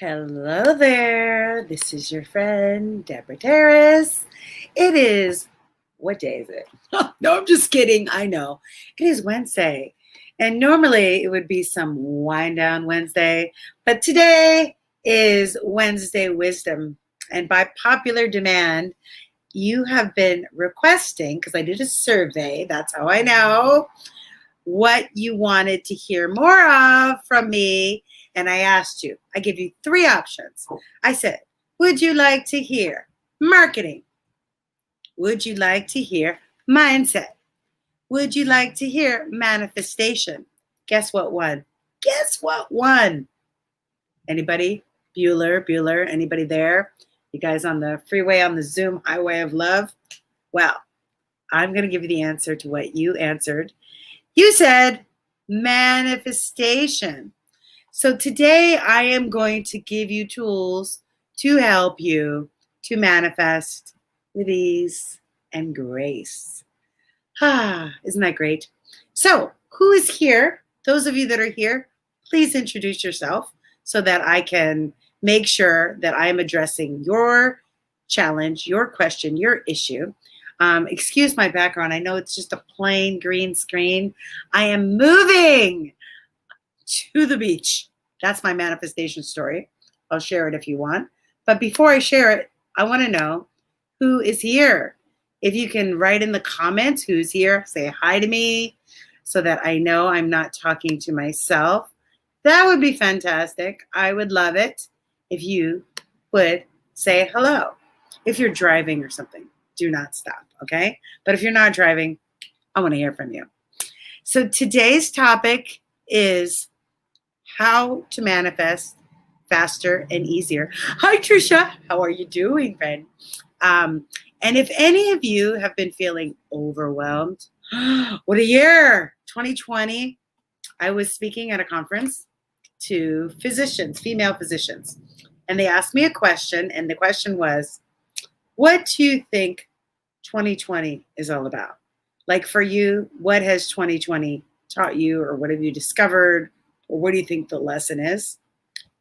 Hello there. This is your friend, Deborah Terrace. It is, what day is it? No, I'm just kidding. I know. It is Wednesday. And normally it would be some wind down Wednesday, but today is Wednesday Wisdom. And by popular demand, you have been requesting, because I did a survey, that's how I know, what you wanted to hear more of from me. And I asked you, I give you 3 options. I said, would you like to hear marketing? Would you like to hear mindset? Would you like to hear manifestation? Guess what won? Guess what won? Anybody? Bueller, anybody there? You guys on the freeway, on the Zoom highway of love? Well, I'm going to give you the answer to what you answered. You said manifestation. So today I am going to give you tools to help you to manifest with ease and grace. Isn't that great? So who is here? Those of you that are here, please introduce yourself so that I can make sure that I am addressing your challenge, your question, your issue. Excuse my background. I know it's just a plain green screen. I am moving to the beach. That's my manifestation story. I'll share it if you want. But before I share it, I want to know who is here. If you can write in the comments who's here, say hi to me so that I know I'm not talking to myself. That would be fantastic. I would love it if you would say hello. If you're driving or something, do not stop, okay? But if you're not driving, I want to hear from you. So today's topic is how to manifest faster and easier. Hi, Trisha. How are you doing, friend? And if any of you have been feeling overwhelmed, what a year, 2020. I was speaking at a conference to physicians, female physicians, and they asked me a question, and the question was, what do you think 2020 is all about? Like for you, what has 2020 taught you, or what have you discovered, or what do you think the lesson is?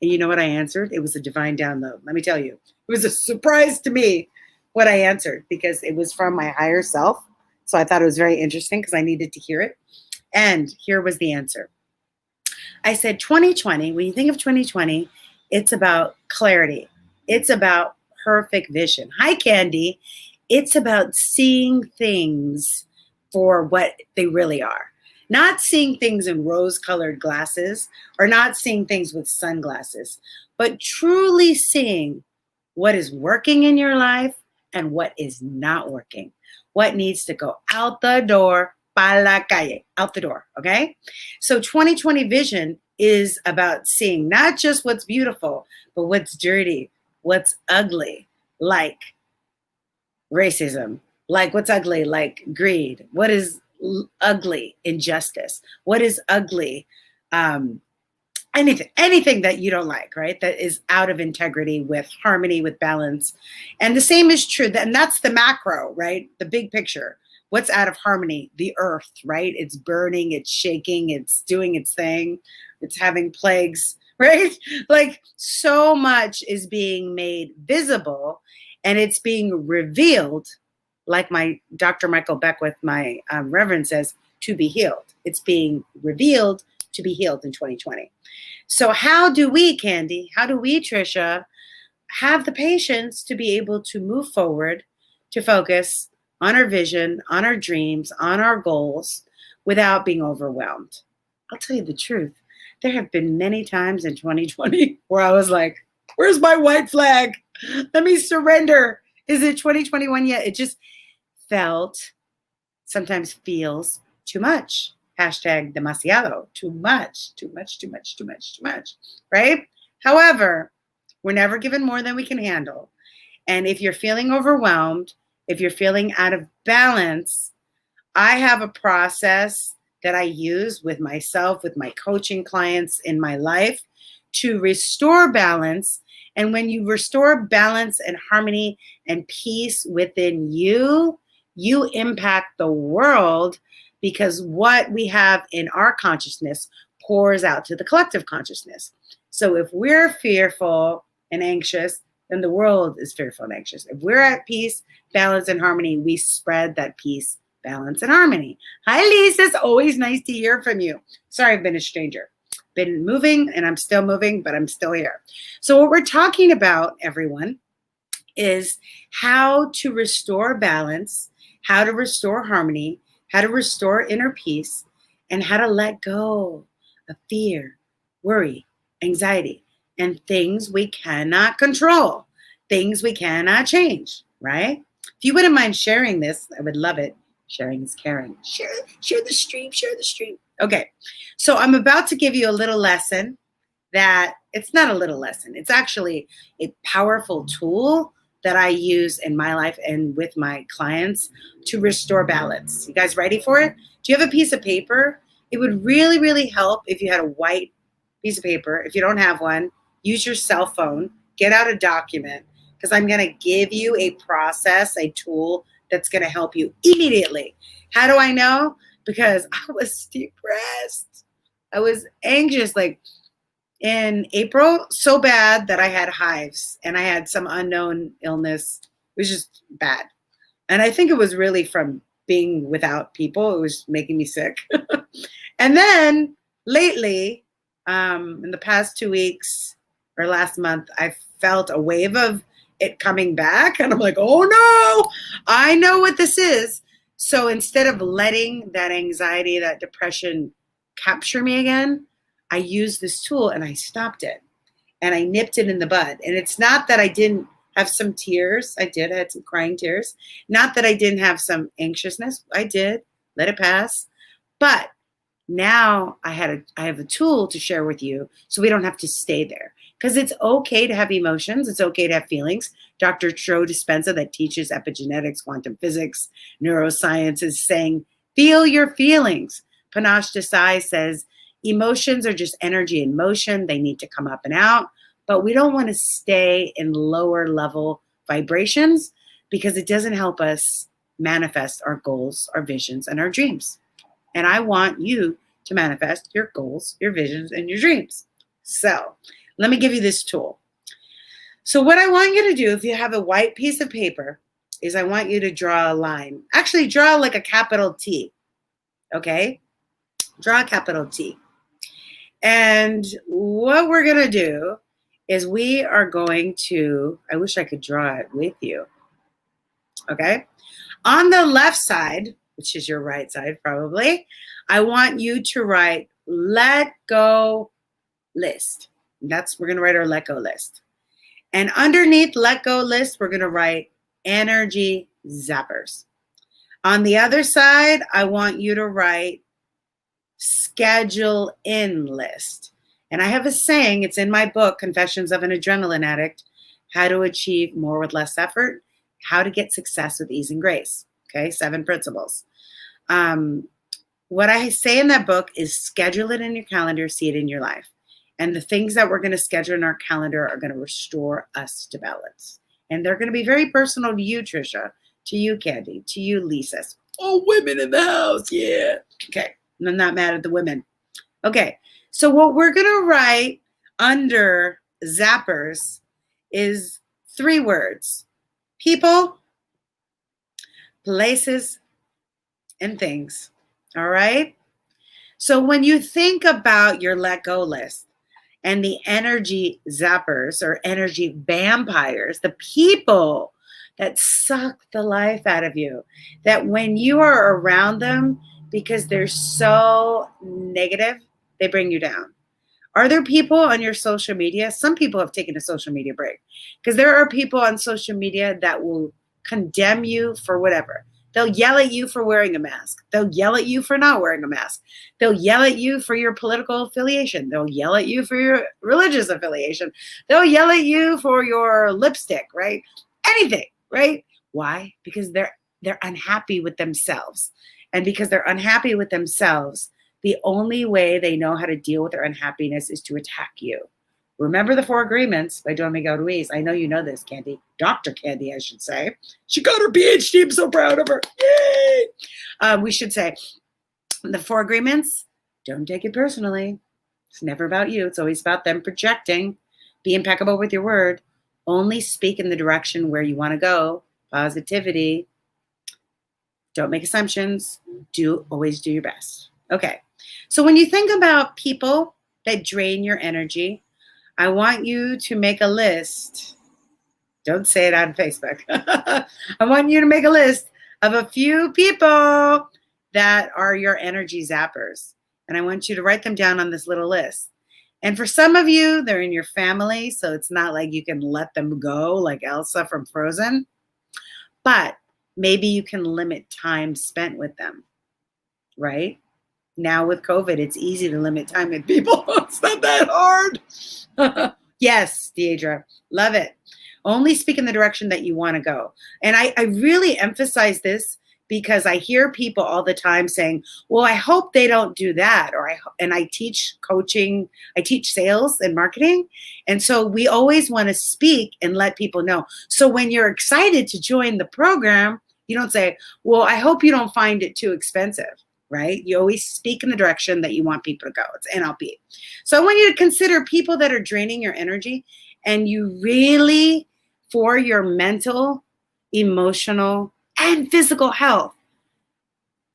And you know what I answered? It was a divine download. Let me tell you, it was a surprise to me what I answered because it was from my higher self. So I thought it was very interesting because I needed to hear it. And here was the answer. I said 2020, when you think of 2020, it's about clarity. It's about perfect vision. Hi, Candy. It's about seeing things for what they really are. Not seeing things in rose-colored glasses or not seeing things with sunglasses, but truly seeing what is working in your life and what is not working. What needs to go out the door, pa la calle, out the door, okay? So 2020 vision is about seeing not just what's beautiful, but what's dirty, what's ugly, like racism, like what's ugly, like greed, what is ugly, injustice, what is ugly, anything that you don't like, right? That is out of integrity with harmony, with balance. And the same is true, and that's the macro, right? The big picture. What's out of harmony? The earth, right? It's burning, it's shaking, it's doing its thing, it's having plagues, right? Like so much is being made visible and it's being revealed, like my Dr. Michael Beckwith, my reverend says, to be healed. It's being revealed to be healed in 2020. So how do we, Candy, how do we, Trisha, have the patience to be able to move forward, to focus on our vision, on our dreams, on our goals without being overwhelmed? I'll tell you the truth. There have been many times in 2020 where I was like, where's my white flag? Let me surrender. Is it 2021 yet? It just sometimes feels too much. Hashtag demasiado, too much, right? However, we're never given more than we can handle. And if you're feeling overwhelmed, if you're feeling out of balance, I have a process that I use with myself, with my coaching clients in my life to restore balance. And when you restore balance and harmony and peace within you, you impact the world because what we have in our consciousness pours out to the collective consciousness. So if we're fearful and anxious, then the world is fearful and anxious. If we're at peace, balance, and harmony, we spread that peace, balance, and harmony. Hi, Lisa. It's always nice to hear from you. Sorry, I've been a stranger. Been moving, and I'm still moving, but I'm still here. So what we're talking about, everyone, is how to restore balance, how to restore harmony, how to restore inner peace, and how to let go of fear, worry, anxiety, and things we cannot control, things we cannot change, right? If you wouldn't mind sharing this, I would love it. Sharing is caring. Share the stream, share the stream. Okay, so I'm about to give you a little lesson that it's not a little lesson. It's actually a powerful tool that I use in my life and with my clients to restore balance. You guys ready for it? Do you have a piece of paper? It would really, really help if you had a white piece of paper. If you don't have one, use your cell phone, get out a document, because I'm going to give you a process, a tool that's going to help you immediately. How do I know? Because I was depressed. I was anxious, like in April, so bad that I had hives and I had some unknown illness. It was just bad. And I think it was really from being without people. It was making me sick. And then lately, in the past 2 weeks or last month, I felt a wave of it coming back. And I'm like, oh no, I know what this is. So instead of letting that anxiety, that depression capture me again, I used this tool and I stopped it and I nipped it in the bud. And it's not that I didn't have some tears. I had some crying tears. Not that I didn't have some anxiousness. I did. Let it pass. But now I have a tool to share with you so we don't have to stay there. Because it's okay to have emotions. It's okay to have feelings. Dr. Joe Dispenza, that teaches epigenetics, quantum physics, neuroscience, is saying, feel your feelings. Panache Desai says, emotions are just energy in motion. They need to come up and out. But we don't want to stay in lower level vibrations because it doesn't help us manifest our goals, our visions, and our dreams. And I want you to manifest your goals, your visions, and your dreams. So let me give you this tool. So what I want you to do, if you have a white piece of paper, is I want you to draw a line. Actually, draw like a capital T. Okay? Draw a capital T. And what we're going to do is we are going to, I wish I could draw it with you. Okay? On the left side, which is your right side probably, I want you to write let go list. We're going to write our let go list. And underneath let go list, we're going to write energy zappers. On the other side, I want you to write schedule in list. And I have a saying, it's in my book, Confessions of an Adrenaline Addict, How to Achieve More with Less Effort, How to Get Success with Ease and Grace. Okay, 7 principles. What I say in that book is schedule it in your calendar, see it in your life. And the things that we're going to schedule in our calendar are going to restore us to balance. And they're going to be very personal to you, Trisha, to you, Candy, to you, Lisa. Oh, women in the house, yeah. Okay, and I'm not mad at the women. Okay, so what we're going to write under zappers is 3 words: people, places, and things. All right? So when you think about your let go list and the energy zappers or energy vampires, the people that suck the life out of you, that when you are around them because they're so negative, they bring you down. Are there people on your social media? Some people have taken a social media break because there are people on social media that will condemn you for whatever. They'll yell at you for wearing a mask. They'll yell at you for not wearing a mask. They'll yell at you for your political affiliation. They'll yell at you for your religious affiliation. They'll yell at you for your lipstick, right? Anything, right? Why? Because they're unhappy with themselves. And because they're unhappy with themselves, the only way they know how to deal with their unhappiness is to attack you. Remember the 4 Agreements by Don Miguel Ruiz. I know you know this, Candy. Dr. Candy, I should say. She got her PhD. I'm so proud of her. Yay! We should say the 4 Agreements. Don't take it personally. It's never about you. It's always about them projecting. Be impeccable with your word. Only speak in the direction where you want to go. Positivity. Don't make assumptions. Always do your best. Okay. So when you think about people that drain your energy, I want you to make a list. Don't say it on Facebook. I want you to make a list of a few people that are your energy zappers. And I want you to write them down on this little list. And for some of you, they're in your family, so it's not like you can let them go like Elsa from Frozen. But maybe you can limit time spent with them, right? Now with COVID, it's easy to limit time with people. It's not that hard. Yes, Deidre, love it. Only speak in the direction that you want to go. And I really emphasize this because I hear people all the time saying, well, I hope they don't do that. And I teach coaching, I teach sales and marketing. And so we always want to speak and let people know. So when you're excited to join the program, you don't say, well, I hope you don't find it too expensive, right? You always speak in the direction that you want people to go. It's NLP. So I want you to consider people that are draining your energy, and you really, for your mental, emotional, and physical health,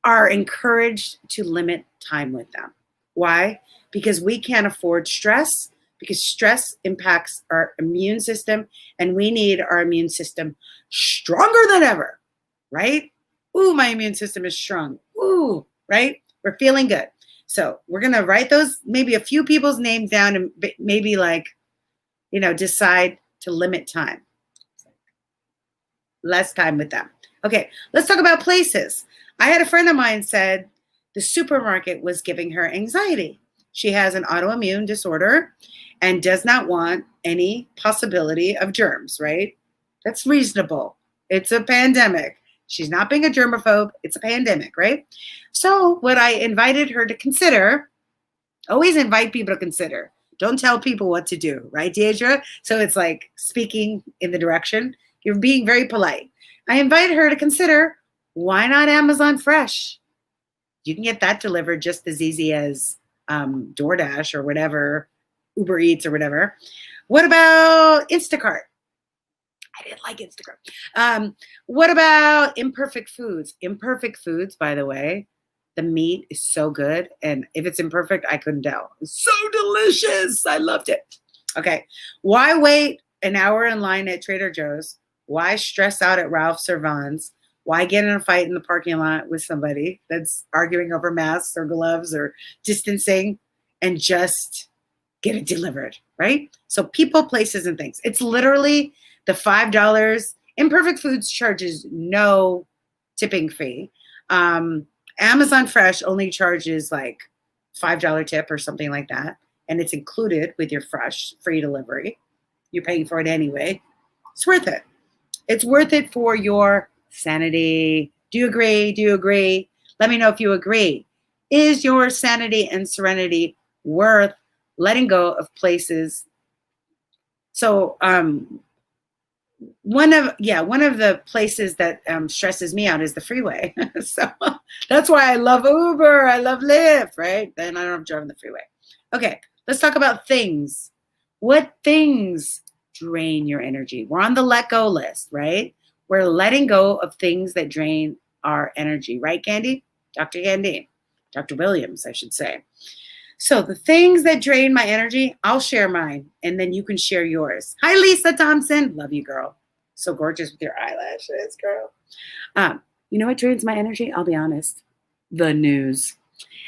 are encouraged to limit time with them. Why? Because we can't afford stress, because stress impacts our immune system, and we need our immune system stronger than ever, right? Ooh, my immune system is strong. Ooh, right? We're feeling good. So we're going to write those, maybe a few people's names down, and maybe decide to limit time. Less time with them. Okay, let's talk about places. I had a friend of mine said the supermarket was giving her anxiety. She has an autoimmune disorder and does not want any possibility of germs, right? That's reasonable. It's a pandemic. She's not being a germaphobe. It's a pandemic, right? So what I invited her to consider, always invite people to consider. Don't tell people what to do, right, Deidre? So it's like speaking in the direction. You're being very polite. I invited her to consider, why not Amazon Fresh? You can get that delivered just as easy as DoorDash or whatever, Uber Eats or whatever. What about Instacart? I didn't like Instacart. What about Imperfect Foods? Imperfect Foods, by the way, the meat is so good. And if it's imperfect, I couldn't tell. It's so delicious. I loved it. Okay. Why wait an hour in line at Trader Joe's? Why stress out at Ralph's or Vaughn's? Why get in a fight in the parking lot with somebody that's arguing over masks or gloves or distancing, and just get it delivered, right? So people, places, and things. It's literally the $5. Imperfect Foods charges no tipping fee. Amazon Fresh only charges like $5 tip or something like that. And it's included with your fresh free delivery. You're paying for it anyway. It's worth it. It's worth it for your sanity. Do you agree? Do you agree? Let me know if you agree. Is your sanity and serenity worth letting go of places? So one of the places that stresses me out is the freeway. So that's why I love Uber. I love Lyft, right? Then I don't have to drive on the freeway. Okay, let's talk about things. What things drain your energy? We're on the let go list, right? We're letting go of things that drain our energy, right, Candy? Dr. Candy, Dr. Williams, I should say. So the things that drain my energy, I'll share mine, and then you can share yours. Hi, Lisa Thompson. Love you, girl. So gorgeous with your eyelashes, girl. You know what drains my energy? I'll be honest. The news.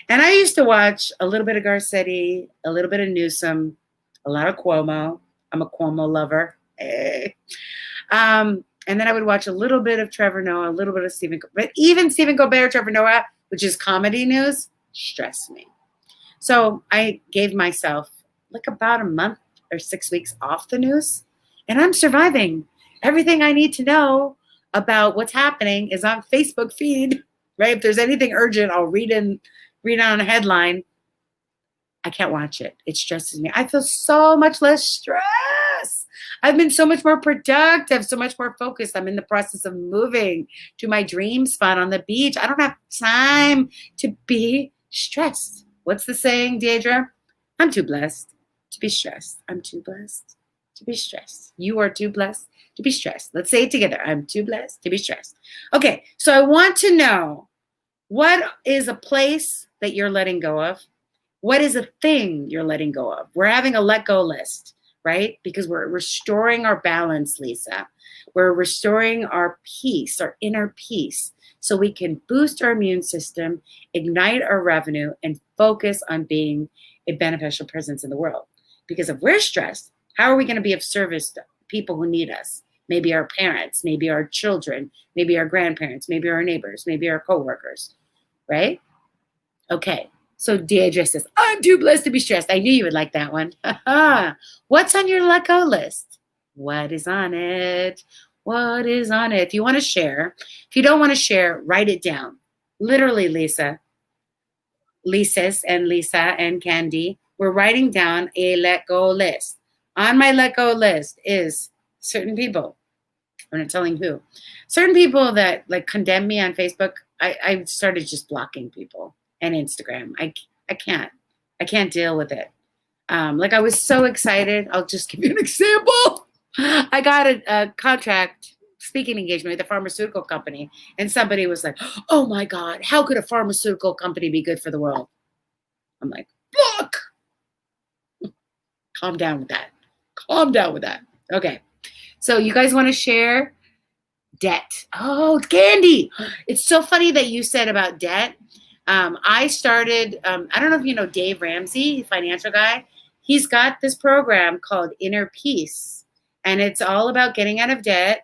And I used to watch a little bit of Garcetti, a little bit of Newsom, a lot of Cuomo. I'm a Cuomo lover. Hey. And then I would watch a little bit of Trevor Noah, a little bit of Stephen Colbert. But even Stephen Colbert, Trevor Noah, which is comedy news, stress me. So I gave myself like about a month or 6 weeks off the news, and I'm surviving. Everything I need to know about what's happening is on Facebook feed, right? If there's anything urgent, I'll read on a headline. I can't watch it. It stresses me. I feel so much less stress. I've been so much more productive, so much more focused. I'm in the process of moving to my dream spot on the beach. I don't have time to be stressed. What's the saying, Deidre? I'm too blessed to be stressed. I'm too blessed to be stressed. You are too blessed to be stressed. Let's say it together. I'm too blessed to be stressed. Okay, so I want to know, what is a place that you're letting go of? What is a thing you're letting go of? We're having a let go list, right? Because we're restoring our balance, Lisa. We're restoring our peace, our inner peace, so we can boost our immune system, ignite our revenue, and focus on being a beneficial presence in the world. Because if we're stressed, how are we going to be of service to people who need us? Maybe our parents, maybe our children, maybe our grandparents, maybe our neighbors, maybe our coworkers, right? Okay. So Deidre says, I'm too blessed to be stressed. I knew you would like that one. What's on your let go list? What is on it? What is on it? If you want to share, if you don't want to share, write it down. Literally, Lisa and Candy, we're writing down a let go list. On my let go list is certain people. I'm not telling who. Certain people that like condemn me on Facebook. I started just blocking people. And Instagram. I can't deal with it. Like I was so excited. I'll just give you an example. I got a contract speaking engagement with a pharmaceutical company, and somebody was like, oh my God, how could a pharmaceutical company be good for the world? I'm like, look, calm down with that. Calm down with that. Okay. So you guys want to share debt? Oh, Candy. It's so funny that you said about debt. I started, I don't know if you know Dave Ramsey, financial guy. He's got this program called Inner Peace, and it's all about getting out of debt.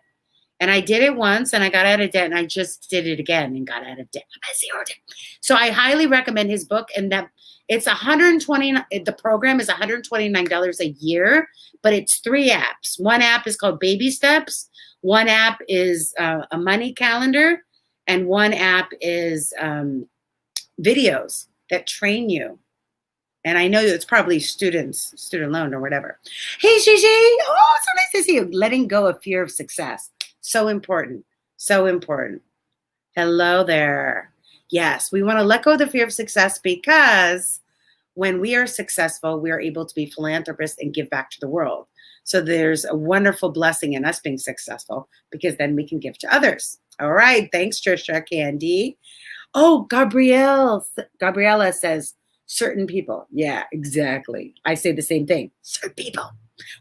And I did it once and I got out of debt, and I just did it again and got out of debt. I'm at 0 debt. So I highly recommend his book, and that it's the program is $129 a year, but it's 3 apps. One app is called Baby Steps. One app is a money calendar, and one app is videos that train you. And I know it's probably student loan or whatever. Hey, Gigi. Oh, so nice to see you. Letting go of fear of success. So important. So important. Hello there. Yes, we want to let go of the fear of success, because when we are successful, we are able to be philanthropists and give back to the world. So there's a wonderful blessing in us being successful, because then we can give to others. All right. Thanks, Trisha, Candy. Oh, Gabriella says, certain people. Yeah, exactly. I say the same thing. Certain people.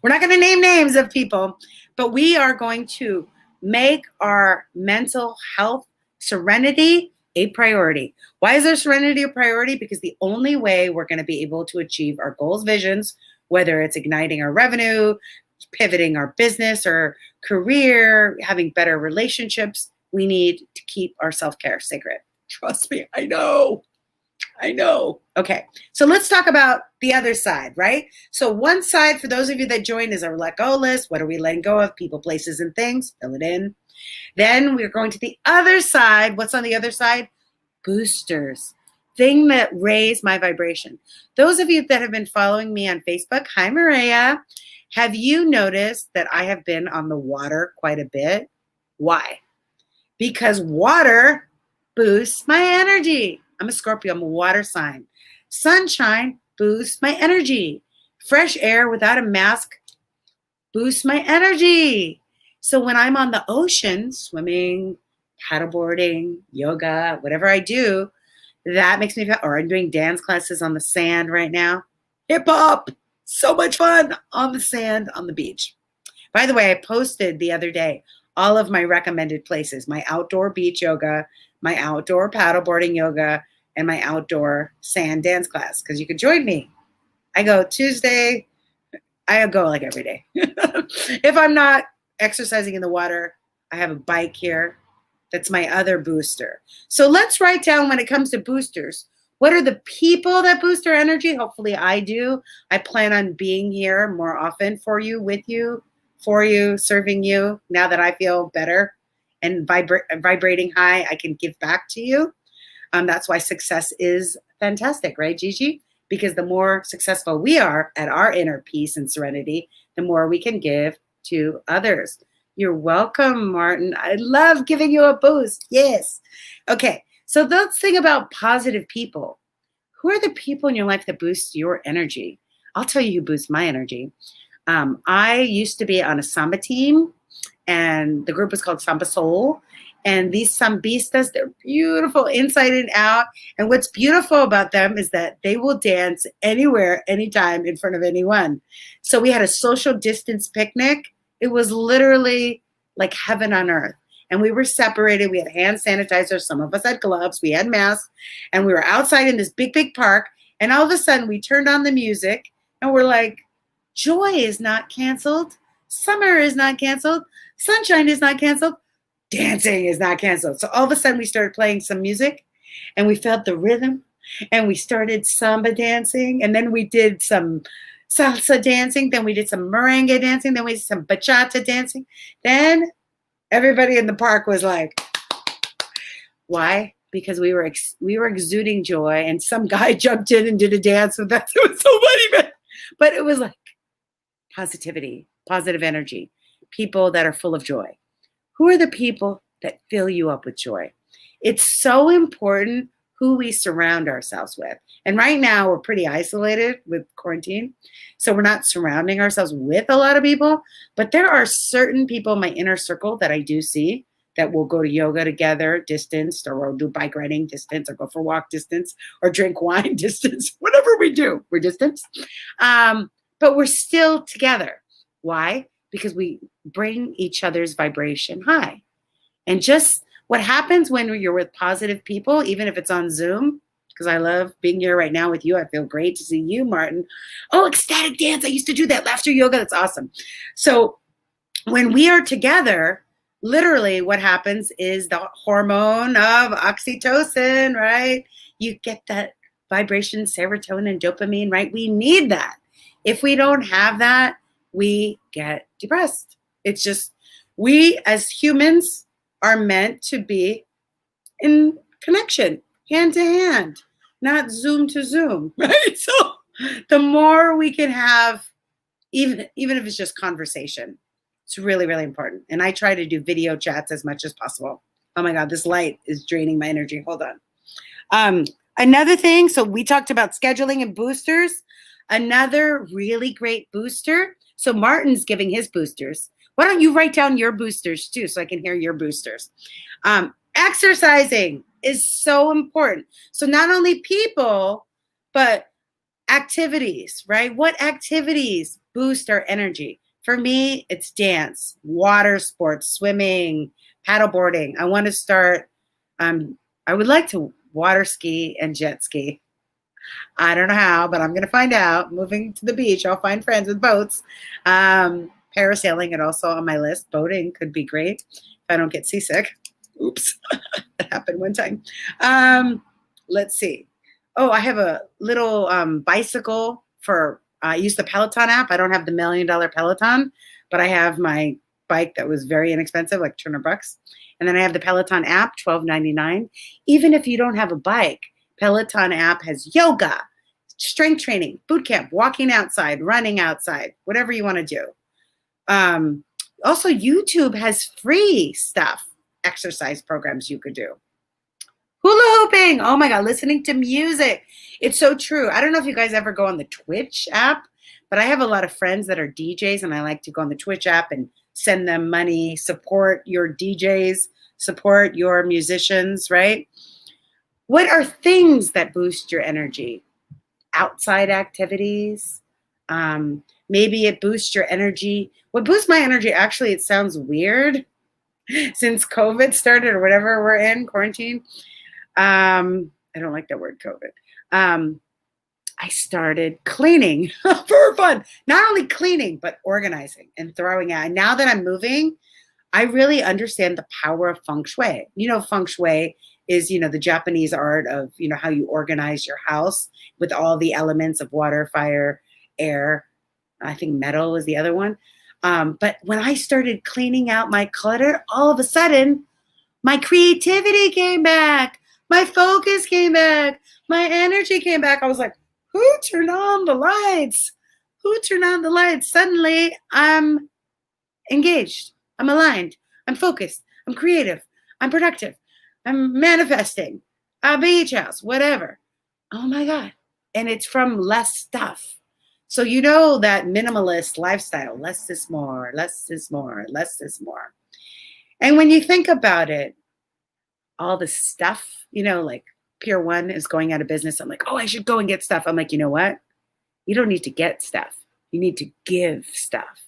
We're not going to name names of people, but we are going to make our mental health serenity a priority. Why is our serenity a priority? Because the only way we're going to be able to achieve our goals, visions, whether it's igniting our revenue, pivoting our business or career, having better relationships, we need to keep our self-care sacred. Trust me, I know. Okay, so let's talk about the other side, right? So one side, for those of you that joined, is our let go list. What are we letting go of? People, places, and things. Fill it in. Then we're going to the other side. What's on the other side? Boosters. Thing that raise my vibration. Those of you that have been following me on Facebook, hi, Maria. Have you noticed that I have been on the water quite a bit? Why? Because water boosts my energy. I'm a Scorpio. I'm a water sign. Sunshine boosts my energy. Fresh air without a mask boosts my energy. So when I'm on the ocean, swimming, paddleboarding, yoga, whatever I do, that makes me feel, or I'm doing dance classes on the sand right now. Hip hop. So much fun on the sand, on the beach. By the way, I posted the other day all of my recommended places, my outdoor beach yoga, my outdoor paddleboarding yoga, and my outdoor sand dance class, because you could join me. I go Tuesday. I go like every day. If I'm not exercising in the water, I have a bike here. That's my other booster. So let's write down, when it comes to boosters, what are the people that boost our energy? Hopefully I do. I plan on being here more often for you, with you, for you, serving you. Now that I feel better and vibrating high, I can give back to you. That's why success is fantastic, right, Gigi? Because the more successful we are at our inner peace and serenity, the more we can give to others. You're welcome, Martin. I love giving you a boost. Yes. Okay. So let's think about positive people. Who are the people in your life that boost your energy? I'll tell you who boosts my energy. I used to be on a samba team, and the group was called Samba Soul. And these sambistas, they're beautiful inside and out. And what's beautiful about them is that they will dance anywhere, anytime, in front of anyone. So we had a social distance picnic. It was literally like heaven on earth. And we were separated. We had hand sanitizer. Some of us had gloves. We had masks. And we were outside in this big, big park. And all of a sudden, we turned on the music. And we're like, joy is not canceled. Summer is not canceled. Sunshine is not canceled. Dancing is not canceled. So all of a sudden we started playing some music and we felt the rhythm and we started samba dancing. And then we did some salsa dancing. Then we did some merengue dancing. Then we did some bachata dancing. Then everybody in the park was like, why? Because we were exuding joy, and some guy jumped in and did a dance with us. It was so funny, but it was like positivity, positive energy, people that are full of joy. Who are the people that fill you up with joy? It's so important who we surround ourselves with. And right now we're pretty isolated with quarantine. So we're not surrounding ourselves with a lot of people, but there are certain people in my inner circle that I do see that will go to yoga together, distanced, or we'll do bike riding distance, or go for a walk distance, or drink wine distance, whatever we do, we're distanced. But we're still together. Why? Because we bring each other's vibration high. And just what happens when you're with positive people, even if it's on Zoom, because I love being here right now with you. I feel great to see you, Martin. Oh, ecstatic dance. I used to do that. Laughter yoga. That's awesome. So when we are together, literally what happens is the hormone of oxytocin, right? You get that vibration, serotonin, and dopamine, right? We need that. If we don't have that, we get depressed. It's just, we as humans are meant to be in connection, hand to hand, not Zoom to Zoom, right? So the more we can have, even if it's just conversation, it's really, really important. And I try to do video chats as much as possible. Oh my God, this light is draining my energy. Hold on. Another thing, so we talked about scheduling and boosters. Another really great booster. So Martin's giving his boosters. Why don't you write down your boosters too, so I can hear your boosters? Exercising is so important. So not only people, but activities, right? What activities boost our energy? For me, it's dance, water sports, swimming, paddleboarding. I want to start, I would like to water ski and jet ski. I don't know how, but I'm going to find out. Moving to the beach, I'll find friends with boats. Parasailing is also on my list. Boating could be great if I don't get seasick. Oops, that happened one time. Let's see. Oh, I have a little bicycle for, I use the Peloton app. I don't have the $1 million Peloton, but I have my bike that was very inexpensive, like $200. And then I have the Peloton app, $12.99. Even if you don't have a bike, Peloton app has yoga, strength training, boot camp, walking outside, running outside, whatever you want to do. Also, YouTube has free stuff, exercise programs you could do. Hula hooping. Oh my God, listening to music. It's so true. I don't know if you guys ever go on the Twitch app, but I have a lot of friends that are DJs, and I like to go on the Twitch app and send them money, support your DJs, support your musicians, right? What are things that boost your energy? Outside activities. Maybe it boosts your energy. What boosts my energy, actually, it sounds weird since COVID started or whatever we're in, quarantine. I don't like that word, COVID. I started cleaning for fun. Not only cleaning, but organizing and throwing out. And now that I'm moving, I really understand the power of feng shui. You know, feng shui is, you know, the Japanese art of, you know, how you organize your house with all the elements of water, fire, air. I think metal is the other one. But when I started cleaning out my clutter, all of a sudden, my creativity came back. My focus came back. My energy came back. I was like, who turned on the lights? Who turned on the lights? Suddenly, I'm engaged. I'm aligned. I'm focused. I'm creative. I'm productive. I'm manifesting. A beach house, whatever. Oh my God. And it's from less stuff. So you know that minimalist lifestyle, less is more, less is more, less is more. And when you think about it, all the stuff, like Pier 1 is going out of business. I'm like, oh, I should go and get stuff. I'm like, you know what? You don't need to get stuff. You need to give stuff.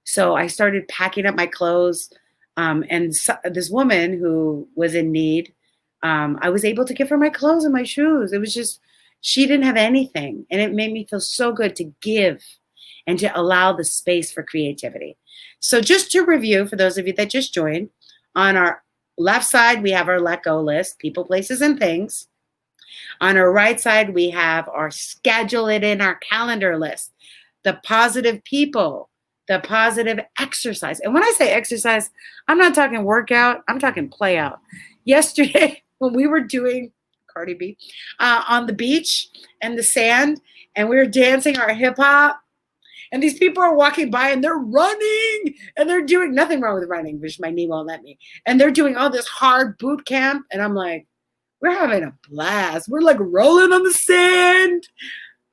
So I started packing up my clothes. And this woman who was in need, I was able to give her my clothes and my shoes. It was just, she didn't have anything. And it made me feel so good to give and to allow the space for creativity. So just to review, for those of you that just joined, on our left side, we have our let go list, people, places, and things. On our right side, we have our schedule it in our calendar list, the positive people, the positive exercise. And when I say exercise, I'm not talking workout, I'm talking play out. Yesterday, when we were doing Cardi B on the beach and the sand, and we were dancing our hip hop, and these people are walking by and they're running and they're doing nothing wrong with running, which my knee won't let me. And they're doing all this hard boot camp. And I'm like, we're having a blast. We're like rolling on the sand.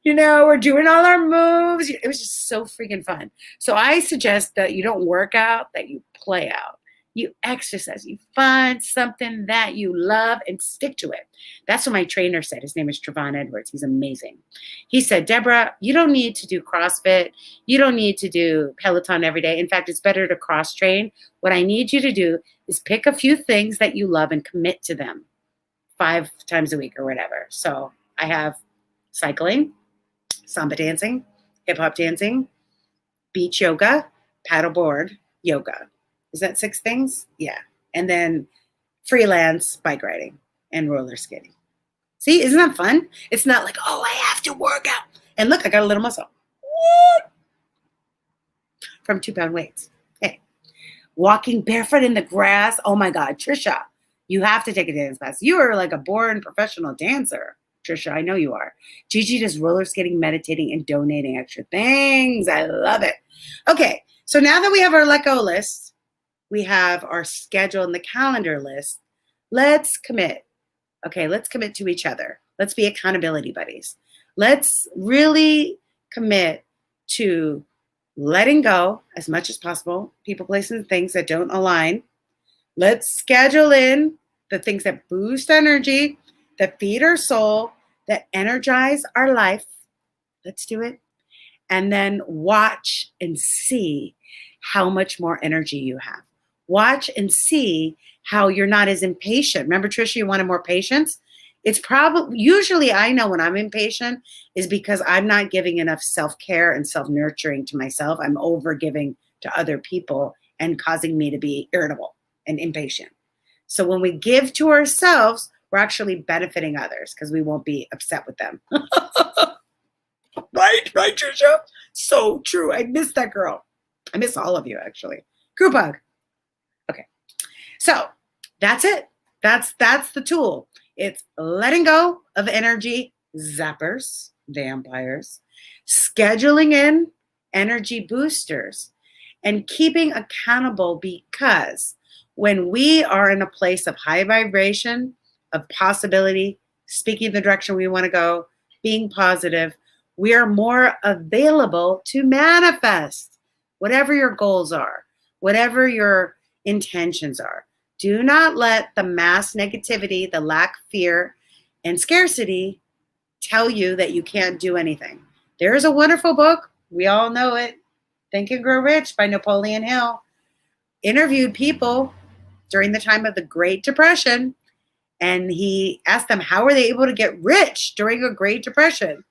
We're doing all our moves. It was just so freaking fun. So I suggest that you don't work out, that you play out. You exercise. You find something that you love and stick to it. That's what my trainer said. His name is Trevon Edwards. He's amazing. He said, Deborah, you don't need to do CrossFit. You don't need to do Peloton every day. In fact, it's better to cross train. What I need you to do is pick a few things that you love and commit to them 5 times a week or whatever. So I have cycling, samba dancing, hip hop dancing, beach yoga, paddleboard yoga. Is that 6 things? Yeah. And then freelance bike riding and roller skating. See, isn't that fun? It's not like, oh, I have to work out. And look, I got a little muscle. What? From 2-pound weights. Hey, walking barefoot in the grass. Oh my God, Trisha, you have to take a dance class. You are like a born professional dancer. Trisha, I know you are. Gigi does roller skating, meditating, and donating extra things. I love it. Okay, so now that we have our let go list, we have our schedule and the calendar list. Let's commit. Okay, let's commit to each other. Let's be accountability buddies. Let's really commit to letting go as much as possible, people, places, and things that don't align. Let's schedule in the things that boost energy, that feed our soul, that energize our life. Let's do it. And then watch and see how much more energy you have. Watch and see how you're not as impatient. Remember, Trisha, you wanted more patience? It's probably, usually I know when I'm impatient is because I'm not giving enough self-care and self-nurturing to myself. I'm over-giving to other people and causing me to be irritable and impatient. So when we give to ourselves, we're actually benefiting others because we won't be upset with them. Right, Trisha? So true. I miss that girl. I miss all of you, actually. Group hug. Okay. So that's it. That's the tool. It's letting go of energy zappers, vampires, scheduling in energy boosters, and keeping accountable, because when we are in a place of high vibration, of possibility, speaking the direction we want to go, being positive, we are more available to manifest whatever your goals are, whatever your intentions are. Do not let the mass negativity, the lack, fear, and scarcity tell you that you can't do anything. There is a wonderful book. We all know it. Think and Grow Rich by Napoleon Hill. Interviewed people during the time of the Great Depression, and he asked them, how were they able to get rich during a Great Depression?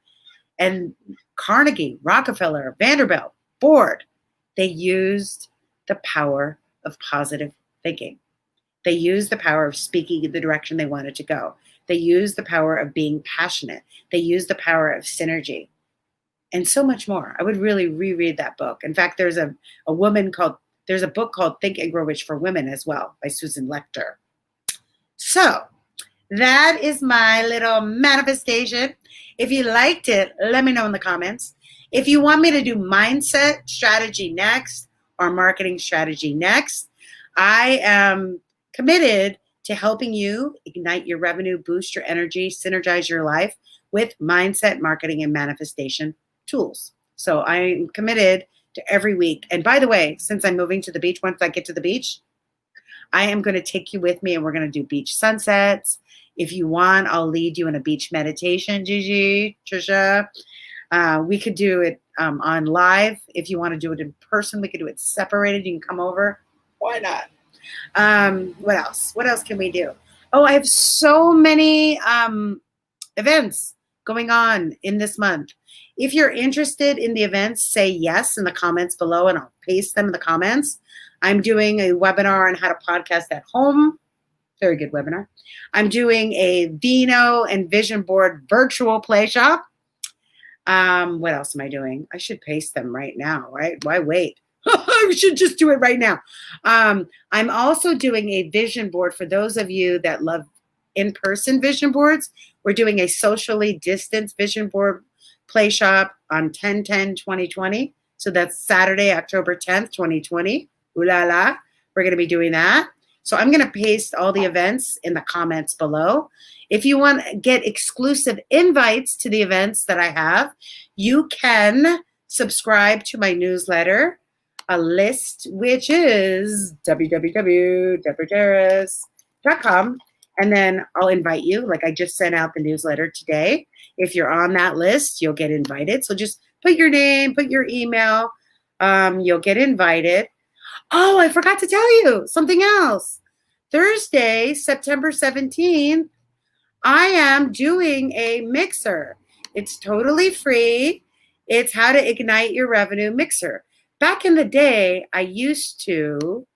And Carnegie, Rockefeller, Vanderbilt, Ford, they used the power of positive thinking. They used the power of speaking in the direction they wanted to go. They used the power of being passionate. They used the power of synergy and so much more. I would really reread that book. In fact, there's a book called Think and Grow Rich for Women as well by Susan Lecter. So that is my little manifestation. If you liked it, let me know in the comments. If you want me to do mindset strategy next or marketing strategy next, I am committed to helping you ignite your revenue, boost your energy, synergize your life with mindset, marketing, and manifestation tools. So I'm committed to every week. And by the way, since I'm moving to the beach, once I get to the beach, I am going to take you with me and we're going to do beach sunsets. If you want, I'll lead you in a beach meditation, Gigi, Trisha. We could do it on live. If you want to do it in person, we could do it separated. You can come over. Why not? What else? What else can we do? Oh, I have so many events going on in this month. If you're interested in the events, say yes in the comments below and I'll paste them in the comments. I'm doing a webinar on how to podcast at home. Very good webinar. I'm doing a Vino and Vision Board virtual play shop. What else am I doing? I should paste them right now, right? Why wait? I should just do it right now. I'm also doing a vision board for those of you that love in-person vision boards. We're doing a socially distanced vision board play shop on 10/10/2020. So that's Saturday, October 10th, 2020. Ooh la la. We're going to be doing that. So I'm going to paste all the events in the comments below. If you want to get exclusive invites to the events that I have, you can subscribe to my newsletter, a list, which is www.deborahdarris.com. And then I'll invite you. Like I just sent out the newsletter today. If you're on that list, you'll get invited. So just put your name, put your email. You'll get invited. Oh, I forgot to tell you something else. Thursday, September 17th, I am doing a mixer. It's totally free. It's how to ignite your revenue mixer. Back in the day, I used to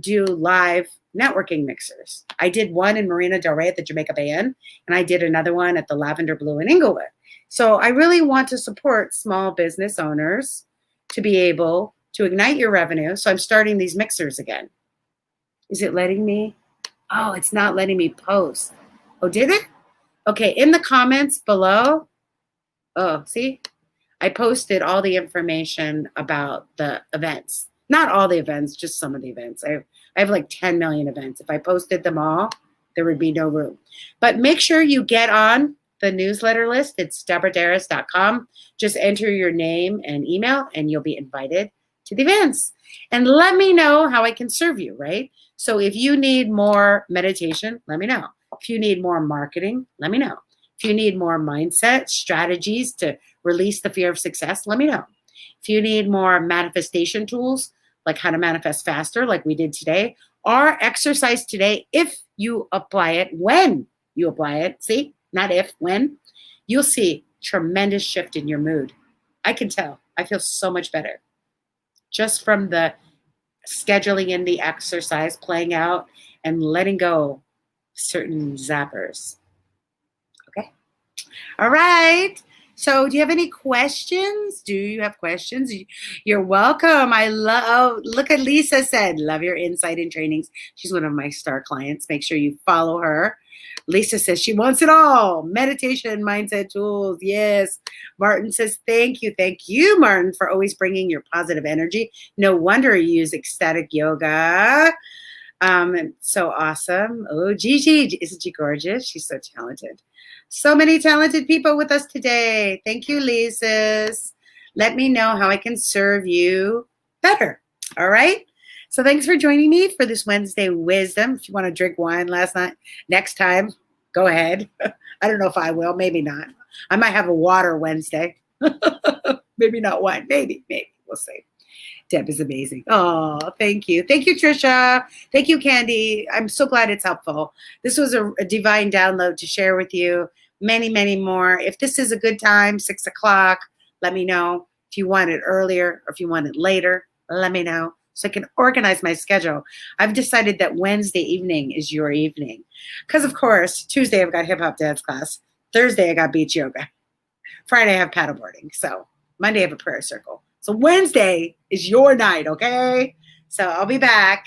do live networking mixers. I did one in Marina Del Rey at the Jamaica Bay Inn, and I did another one at the Lavender Blue in Inglewood. So I really want to support small business owners to be able to ignite your revenue. So I'm starting these mixers again. Is it letting me? Oh, it's not letting me post. Oh, did it? Okay, in the comments below. Oh, see? I posted all the information about the events. Not all the events, just some of the events. I have like 10 million events. If I posted them all, there would be no room. But make sure you get on the newsletter list. It's deborahdarris.com. Just enter your name and email, and you'll be invited to the events. And let me know how I can serve you, right? So if you need more meditation, let me know. If you need more marketing, let me know. If you need more mindset strategies to release the fear of success, let me know. If you need more manifestation tools, like how to manifest faster, like we did today, or exercise today, if you apply it, when you apply it, see, not if, when, you'll see tremendous shift in your mood. I can tell. I feel so much better just from the scheduling in the exercise, playing out, and letting go certain zappers. Okay. All right. So do you have any questions? Do you have questions? You're welcome. I love, look at Lisa said, love your insight and trainings. She's one of my star clients. Make sure you follow her. Lisa says she wants it all. Meditation, mindset tools. Yes. Martin says, thank you. Thank you, Martin, for always bringing your positive energy. No wonder you use ecstatic yoga. So awesome. Oh, Gigi, isn't she gorgeous? She's so talented. So many talented people with us today. Thank you, Lisa's. Let me know how I can serve you better. All right. So thanks for joining me for this Wednesday Wisdom. If you want to drink wine next time, go ahead. I don't know if I will. Maybe not. I might have a water Wednesday. Maybe not wine. Maybe. We'll see. Deb is amazing. Oh, thank you. Thank you, Trisha. Thank you, Candy. I'm so glad it's helpful. This was a divine download to share with you. Many, many more. If this is a good time, 6 o'clock, let me know. If you want it earlier or if you want it later, let me know so I can organize my schedule. I've decided that Wednesday evening is your evening. Because, of course, Tuesday I've got hip-hop dance class. Thursday I got beach yoga. Friday I have paddleboarding. So Monday I have a prayer circle. So Wednesday is your night, okay? So I'll be back.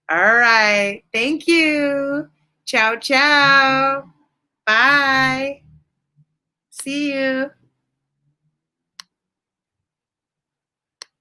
All right. Thank you. Ciao, ciao. Bye. See you.